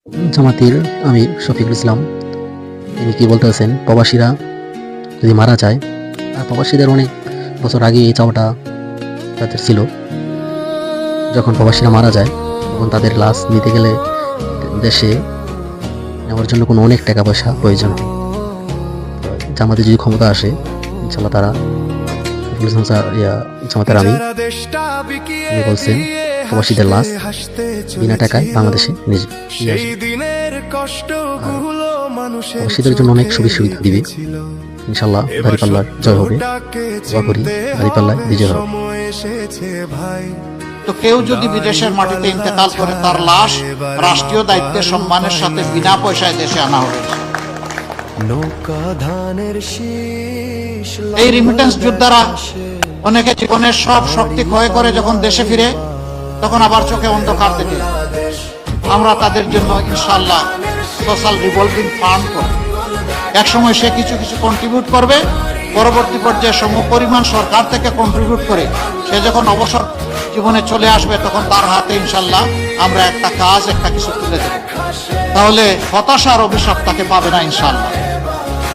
জামাতের আমির শফিকুল ইসলাম তিনি কি বলতেছেন, প্রবাসীরা যদি মারা যায়, আর প্রবাসীদের অনেক বছর আগে এই চাওয়াটা তাদের ছিল, যখন প্রবাসীরা মারা যায় তখন তাদের লাশ নিতে গেলে দেশে নেওয়ার জন্য কোনো অনেক টাকা পয়সা প্রয়োজন হয়। জামাতে যদি ক্ষমতা আসে, ইনশাল্লাহ তারা শফিকুল ইসলাম জামাতের আমির তিনি বলছেন প্রবাসীদের লাশ বিনা টাকায় বাংলাদেশে নিয়ে আসবে। প্রবাসীদের জন্য অনেক সুবিধা দিবে। ইনশাল্লাহ দাঁড়িপাল্লার জয় হবে, দোয়া করি দাঁড়িপাল্লায় বিজয় হবে। তো কেউ যদি বিদেশের মাটিতে ইন্তেকাল করে, তার লাশ রাষ্ট্রীয় দায়িত্বের সম্মানের সাথে বিনা পয়সায় দেশে আনা হবে। এই রিমিটেন্স যোদ্ধারা অনেকে জীবনের সব শক্তি ক্ষয় করে যখন দেশে ফিরে, তখন আবার চোখে অন্ধকার দেখে। আমরা তাদের জন্য ইনশাআল্লাহ সোশ্যাল রিভলভিং ফান্ড করব। একসময় সে কিছু কিছু কন্ট্রিবিউট করবে, পরবর্তী পর্যায়ে সমপরিমাণ সরকার থেকে কন্ট্রিবিউট করে সে যখন অবসর জীবনে চলে আসবে, তখন তার হাতে ইনশাআল্লাহ আমরা একটা কিছু তুলে দেব। তাহলে হতাশার অভিশাপ তাকে পাবে না ইনশাআল্লাহ।